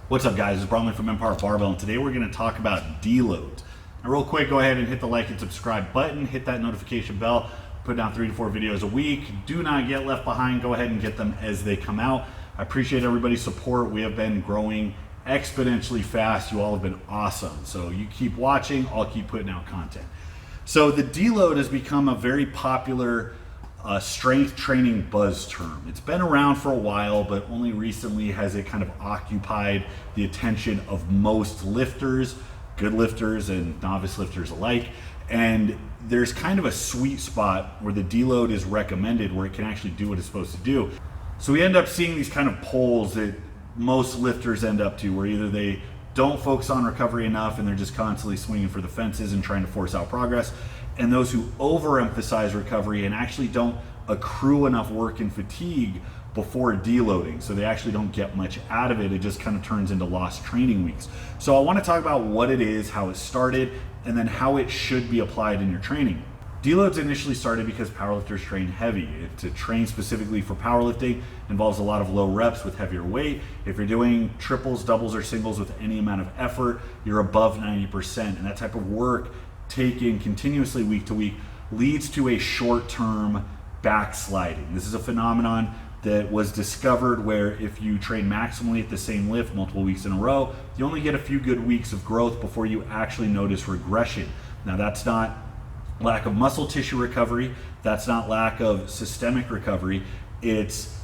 What's up, guys? It's Bromley from Empire Barbell, and today we're going to talk about deloads. Now, real quick, go ahead and hit the like and subscribe button, hit that notification bell, put down 3 to 4 videos a week. Do not get left behind. Go ahead and get them as they come out. I appreciate everybody's support. We have been growing exponentially fast. You all have been awesome. So you keep watching, I'll keep putting out content. So the deload has become a very popular strength training buzz term. It's been around for a while, but only recently has it kind of occupied the attention of most lifters, good lifters and novice lifters alike. And there's kind of a sweet spot where the deload is recommended, where it can actually do what it's supposed to do. So we end up seeing these kind of poles that most lifters end up to, where either they don't focus on recovery enough and they're just constantly swinging for the fences and trying to force out progress, and those who overemphasize recovery and actually don't accrue enough work and fatigue before deloading. So they actually don't get much out of it. It just kind of turns into lost training weeks. So I want to talk about what it is, how it started, and then how it should be applied in your training. Deloads initially started because powerlifters train heavy. To train specifically for powerlifting involves a lot of low reps with heavier weight. If you're doing triples, doubles, or singles with any amount of effort, you're above 90%. And that type of work taken continuously week to week leads to a short-term backsliding. This is a phenomenon that was discovered where if you train maximally at the same lift multiple weeks in a row, you only get a few good weeks of growth before you actually notice regression. Now, that's not lack of muscle tissue recovery, that's not lack of systemic recovery. It's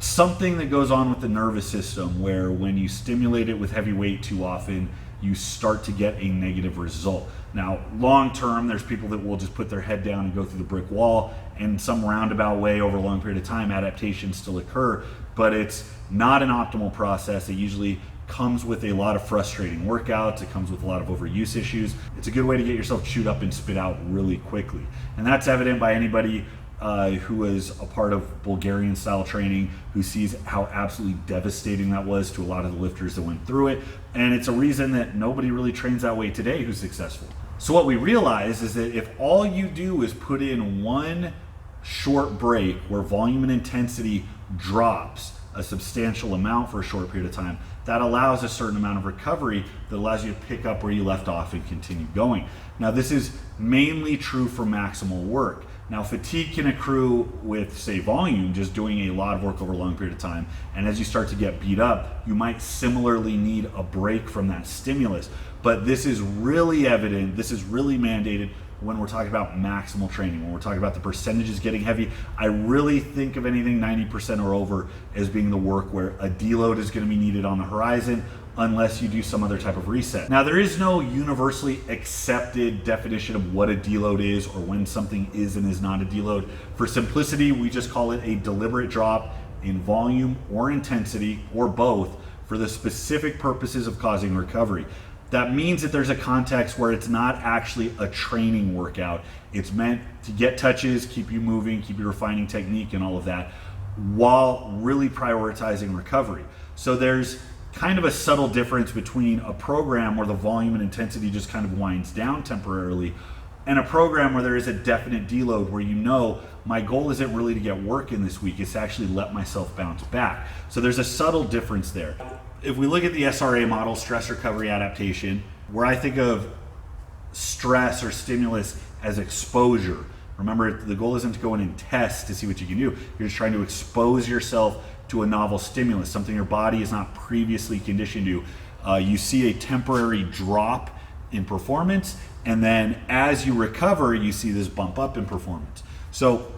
something that goes on with the nervous system where when you stimulate it with heavy weight too often, you start to get a negative result. Now, long term, there's people that will just put their head down and go through the brick wall, and some roundabout way over a long period of time, adaptations still occur, but it's not an optimal process. It usually comes with a lot of frustrating workouts. It comes with a lot of overuse issues. It's a good way to get yourself chewed up and spit out really quickly. And that's evident by anybody who is a part of Bulgarian style training, who sees how absolutely devastating that was to a lot of the lifters that went through it. And it's a reason that nobody really trains that way today who's successful. So what we realize is that if all you do is put in one short break where volume and intensity drops a substantial amount for a short period of time, that allows a certain amount of recovery that allows you to pick up where you left off and continue going. Now, this is mainly true for maximal work. Now, fatigue can accrue with, say, volume, just doing a lot of work over a long period of time. And as you start to get beat up, you might similarly need a break from that stimulus. But this is really evident, this is really mandated when we're talking about maximal training, when we're talking about the percentages getting heavy. I really think of anything 90% or over as being the work where a deload is going to be needed on the horizon, unless you do some other type of reset. Now, there is no universally accepted definition of what a deload is or when something is and is not a deload. For simplicity, we just call it a deliberate drop in volume or intensity or both for the specific purposes of causing recovery. That means that there's a context where it's not actually a training workout. It's meant to get touches, keep you moving, keep you refining technique and all of that, while really prioritizing recovery. So there's kind of a subtle difference between a program where the volume and intensity just kind of winds down temporarily and a program where there is a definite deload where you know my goal isn't really to get work in this week, it's to actually let myself bounce back. So there's a subtle difference there. If we look at the SRA model, stress recovery adaptation, where I think of stress or stimulus as exposure. Remember, the goal isn't to go in and test to see what you can do. You're just trying to expose yourself to a novel stimulus, something your body is not previously conditioned to. You see a temporary drop in performance, and then as you recover, you see this bump up in performance. So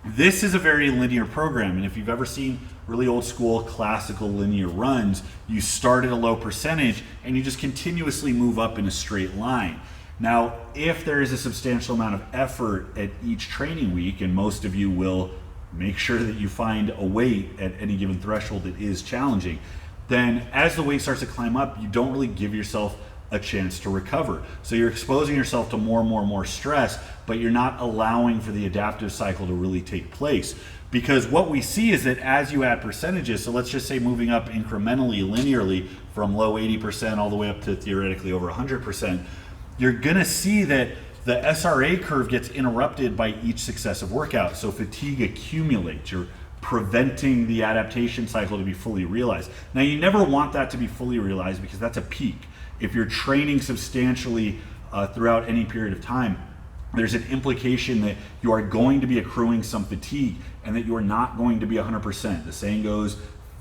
this is a very linear program, and if you've ever seen really old school classical linear runs, you start at a low percentage and you just continuously move up in a straight line. Now, if there is a substantial amount of effort at each training week, and most of you will make sure that you find a weight at any given threshold that is challenging, then as the weight starts to climb up, you don't really give yourself a chance to recover. So you're exposing yourself to more and more and more stress, but you're not allowing for the adaptive cycle to really take place. Because what we see is that as you add percentages, so let's just say moving up incrementally, linearly, from low 80% all the way up to theoretically over 100%, you're gonna see that the SRA curve gets interrupted by each successive workout. So fatigue accumulates. You're preventing the adaptation cycle to be fully realized. Now, you never want that to be fully realized because that's a peak. If you're training substantially throughout any period of time, there's an implication that you are going to be accruing some fatigue and that you are not going to be 100%. The saying goes,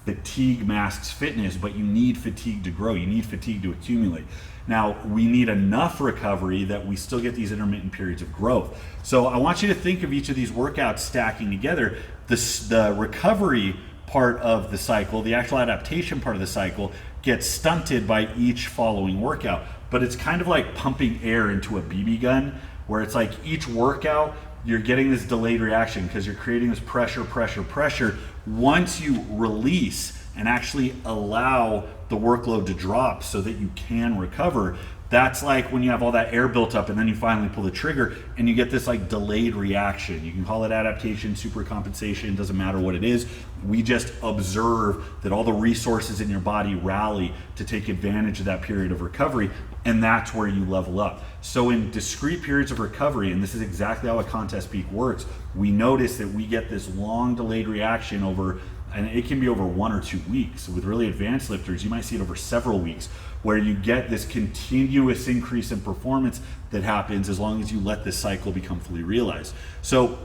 fatigue masks fitness, but you need fatigue to grow. You need fatigue to accumulate. Now, we need enough recovery that we still get these intermittent periods of growth. So I want you to think of each of these workouts stacking together. The recovery part of the cycle, the actual adaptation part of the cycle, gets stunted by each following workout. But it's kind of like pumping air into a BB gun, where it's like each workout, you're getting this delayed reaction because you're creating this pressure. Once you release and actually allow the workload to drop so that you can recover, that's like when you have all that air built up and then you finally pull the trigger and you get this like delayed reaction. You can call it adaptation, supercompensation, doesn't matter what it is. We just observe that all the resources in your body rally to take advantage of that period of recovery, and that's where you level up. So in discrete periods of recovery, and this is exactly how a contest peak works, we notice that we get this long delayed reaction over, and it can be over 1 or 2 weeks. With really advanced lifters, you might see it over several weeks, where you get this continuous increase in performance that happens as long as you let this cycle become fully realized. So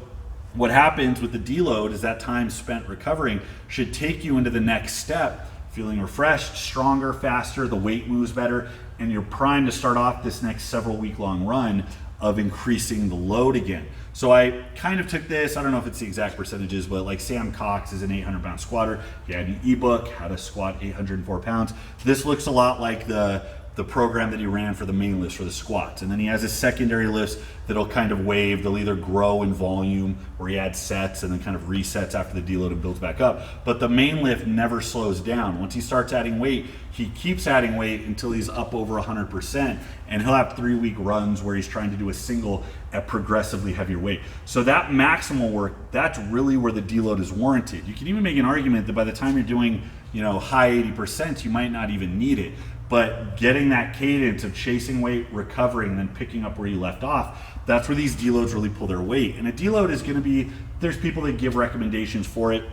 what happens with the deload is that time spent recovering should take you into the next step, feeling refreshed, stronger, faster, the weight moves better, and you're primed to start off this next several week-long run of increasing the load again. So I kind of took this, I don't know if it's the exact percentages, but like Sam Cox is an 800-pound squatter. He had an ebook, how to squat 804 pounds. This looks a lot like the program that he ran for the main lifts for the squats. And then he has his secondary lifts that'll kind of wave. They'll either grow in volume where he adds sets and then kind of resets after the deload and builds back up. But the main lift never slows down. Once he starts adding weight, he keeps adding weight until he's up over 100%. And he'll have 3-week runs where he's trying to do a single at progressively heavier weight. So that maximal work, that's really where the deload is warranted. You can even make an argument that by the time you're doing, high 80%, you might not even need it. But getting that cadence of chasing weight, recovering, and then picking up where you left off, that's where these deloads really pull their weight. And a deload is going to be, there's people that give recommendations for it.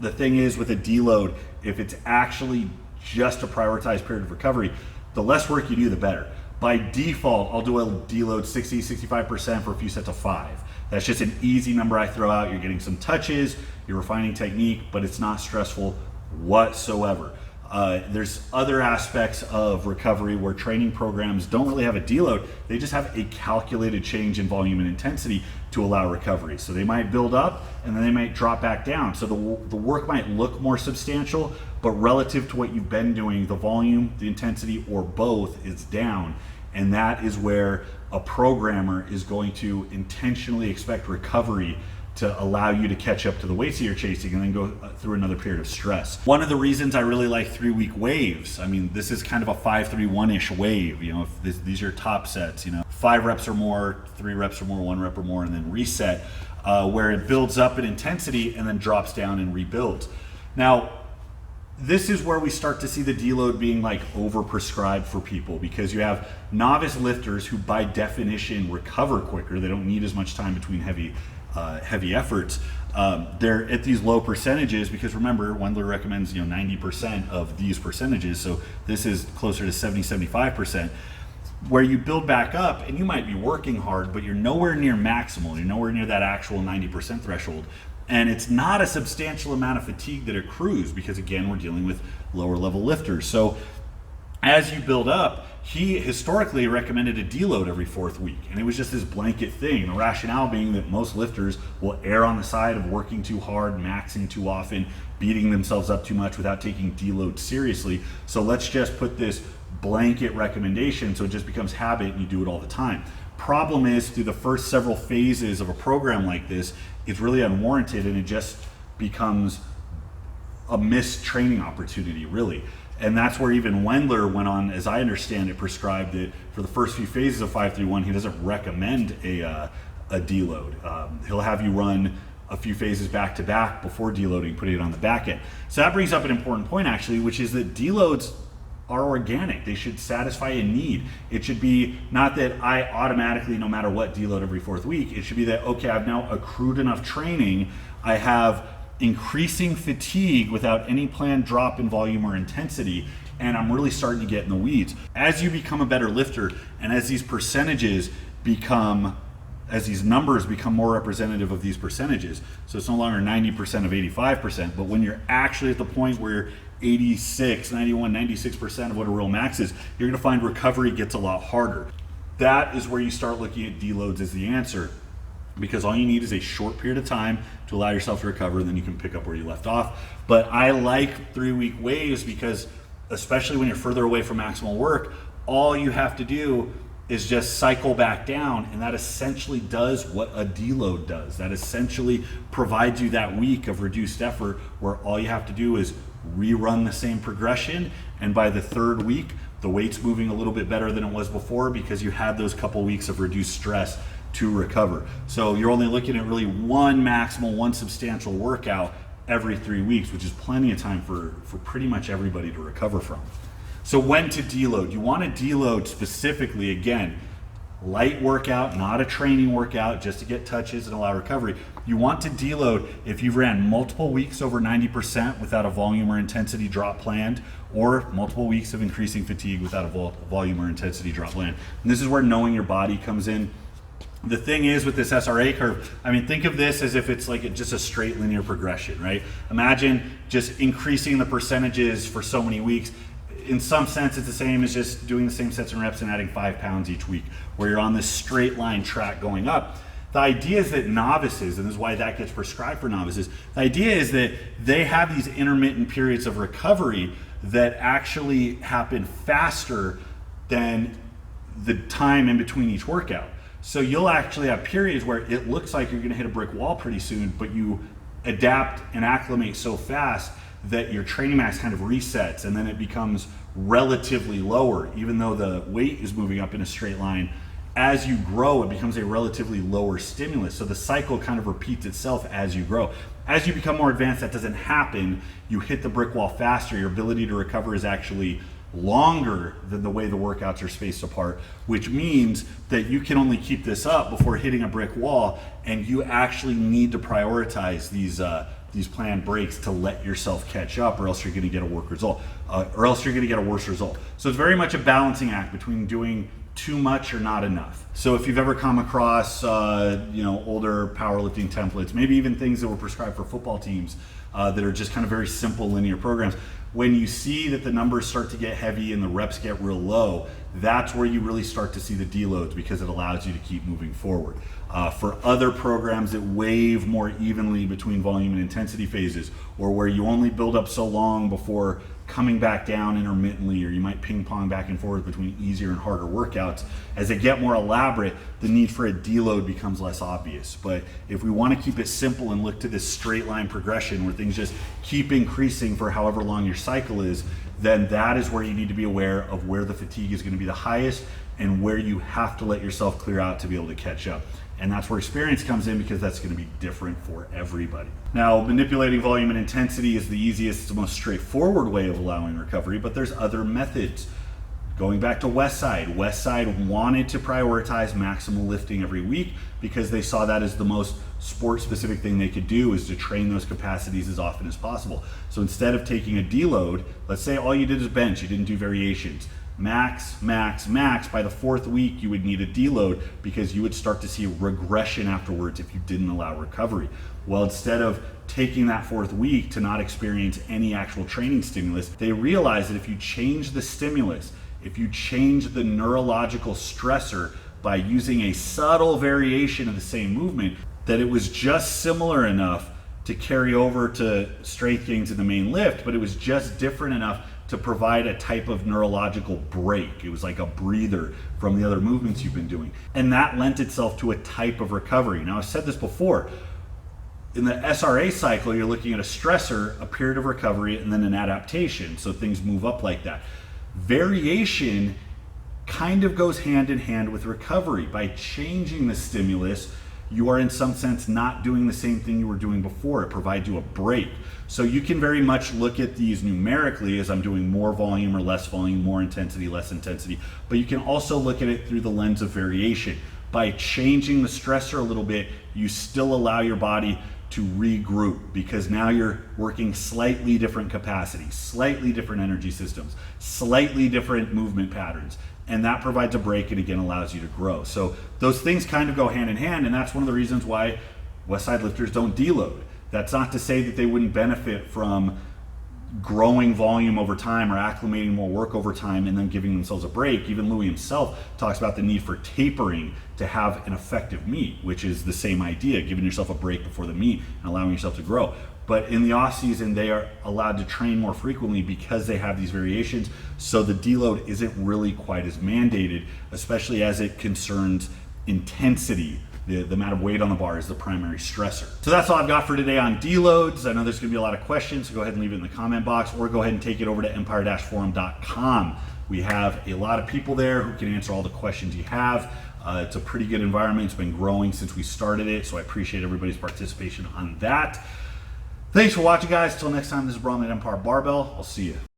The thing is with a deload, if it's actually just a prioritized period of recovery, the less work you do, the better. By default, I'll do a deload 60, 65% for a few sets of 5. That's just an easy number I throw out. You're getting some touches, you're refining technique, but it's not stressful whatsoever. There's other aspects of recovery where training programs don't really have a deload. They just have a calculated change in volume and intensity to allow recovery. So they might build up and then they might drop back down. So the work might look more substantial, but relative to what you've been doing, the volume, the intensity, or both is down. And that is where a programmer is going to intentionally expect recovery to allow you to catch up to the weights that you're chasing and then go through another period of stress. One of the reasons I really like 3-week waves, I mean, this is kind of a 5-3-1-ish wave, if these are your top sets, 5 reps or more, 3 reps or more, 1 rep or more, and then reset, where it builds up in intensity and then drops down and rebuilds. Now, this is where we start to see the deload being like overprescribed for people, because you have novice lifters who by definition recover quicker. They don't need as much time between heavy efforts. They're at these low percentages because remember, Wendler recommends 90% of these percentages, so this is closer to 70-75%, where you build back up and you might be working hard, but you're nowhere near maximal. You're nowhere near that actual 90% threshold. And it's not a substantial amount of fatigue that accrues because, again, we're dealing with lower level lifters. So as you build up, he historically recommended a deload every 4th week. And it was just this blanket thing. The rationale being that most lifters will err on the side of working too hard, maxing too often, beating themselves up too much without taking deload seriously. So let's just put this blanket recommendation so it just becomes habit and you do it all the time. Problem is, through the first several phases of a program like this, it's really unwarranted and it just becomes a missed training opportunity, really. And that's where even Wendler went on, as I understand it, prescribed it for the first few phases of 5-3-1. He doesn't recommend a deload. He'll have you run a few phases back to back before deloading, putting it on the back end. So that brings up an important point, actually, which is that deloads are organic. They should satisfy a need. It should be not that I automatically, no matter what, deload every 4th week. It should be that, okay, I've now accrued enough training. I have increasing fatigue without any planned drop in volume or intensity. And I'm really starting to get in the weeds. As you become a better lifter, and as these numbers become more representative of these percentages, so it's no longer 90% of 85%, but when you're actually at the point where 86, 91, 96% of what a real max is, you're gonna find recovery gets a lot harder. That is where you start looking at deloads as the answer, because all you need is a short period of time to allow yourself to recover, and then you can pick up where you left off. But I like 3-week waves because, especially when you're further away from maximal work, all you have to do is just cycle back down, and that essentially does what a deload does. That essentially provides you that week of reduced effort where all you have to do is rerun the same progression, and by the 3rd week, the weight's moving a little bit better than it was before because you had those couple weeks of reduced stress to recover. So you're only looking at really one maximal, one substantial workout every 3 weeks, which is plenty of time for pretty much everybody to recover from. So when to deload? You want to deload specifically, again, light workout, not a training workout, just to get touches and allow recovery. You want to deload if you've ran multiple weeks over 90% without a volume or intensity drop planned, or multiple weeks of increasing fatigue without a volume or intensity drop planned. And this is where knowing your body comes in. The thing is with this SRA curve, I mean, think of this as if it's like just a straight linear progression, right? Imagine just increasing the percentages for so many weeks. In some sense, it's the same as just doing the same sets and reps and adding 5 pounds each week, where you're on this straight line track going up. The idea is that novices, and this is why that gets prescribed for novices, the idea is that they have these intermittent periods of recovery that actually happen faster than the time in between each workout. So you'll actually have periods where it looks like you're gonna hit a brick wall pretty soon, but you adapt and acclimate so fast that your training max kind of resets, and then it becomes relatively lower. Even though the weight is moving up in a straight line, as you grow, it becomes a relatively lower stimulus. So the cycle kind of repeats itself as you grow. As you become more advanced, that doesn't happen. You hit the brick wall faster. Your ability to recover is actually longer than the way the workouts are spaced apart, which means that you can only keep this up before hitting a brick wall, and you actually need to prioritize these planned breaks to let yourself catch up, or else you're going to get a worse result. So it's very much a balancing act between doing too much or not enough. So if you've ever come across older powerlifting templates, maybe even things that were prescribed for football teams that are just kind of very simple linear programs, when you see that the numbers start to get heavy and the reps get real low, that's where you really start to see the deloads, because it allows you to keep moving forward. For other programs that wave more evenly between volume and intensity phases, or where you only build up so long before coming back down intermittently, or you might ping pong back and forth between easier and harder workouts, as they get more elaborate, the need for a deload becomes less obvious. But if we want to keep it simple and look to this straight line progression where things just keep increasing for however long your cycle is, then that is where you need to be aware of where the fatigue is going to be the highest and where you have to let yourself clear out to be able to catch up. And that's where experience comes in, because that's going to be different for everybody. Now, manipulating volume and intensity is the easiest, the most straightforward way of allowing recovery, but there's other methods. Going back to Westside wanted to prioritize maximal lifting every week because they saw that as the most sport-specific thing they could do, is to train those capacities as often as possible. So instead of taking a deload, let's say all you did is bench, you didn't do variations. Max, max, max. By the 4th week, you would need a deload because you would start to see regression afterwards if you didn't allow recovery. Well, instead of taking that 4th week to not experience any actual training stimulus, they realized that if you change the stimulus, if you change the neurological stressor by using a subtle variation of the same movement, that it was just similar enough to carry over to strength gains in the main lift, but it was just different enough to provide a type of neurological break. It was like a breather from the other movements you've been doing. And that lent itself to a type of recovery. Now, I've said this before, in the SRA cycle, you're looking at a stressor, a period of recovery, and then an adaptation. So things move up like that. Variation kind of goes hand in hand with recovery. By changing the stimulus, you are in some sense not doing the same thing you were doing before. It provides you a break. So you can very much look at these numerically as I'm doing more volume or less volume, more intensity, less intensity, but you can also look at it through the lens of variation. By changing the stressor a little bit, you still allow your body to regroup, because now you're working slightly different capacities, slightly different energy systems, slightly different movement patterns. And that provides a break and again allows you to grow. So those things kind of go hand in hand, and that's one of the reasons why Westside lifters don't deload. That's not to say that they wouldn't benefit from growing volume over time or acclimating more work over time and then giving themselves a break. Even Louis himself talks about the need for tapering to have an effective meet, which is the same idea, giving yourself a break before the meet and allowing yourself to grow. But in the off season, they are allowed to train more frequently because they have these variations. So the deload isn't really quite as mandated, especially as it concerns intensity. The amount of weight on the bar is the primary stressor. So that's all I've got for today on deloads. I know there's gonna be a lot of questions, so go ahead and leave it in the comment box or go ahead and take it over to empire-forum.com. We have a lot of people there who can answer all the questions you have. It's a pretty good environment. It's been growing since we started it, so I appreciate everybody's participation on that. Thanks for watching, guys. Till next time, this is Bronman Empire Barbell. I'll see you.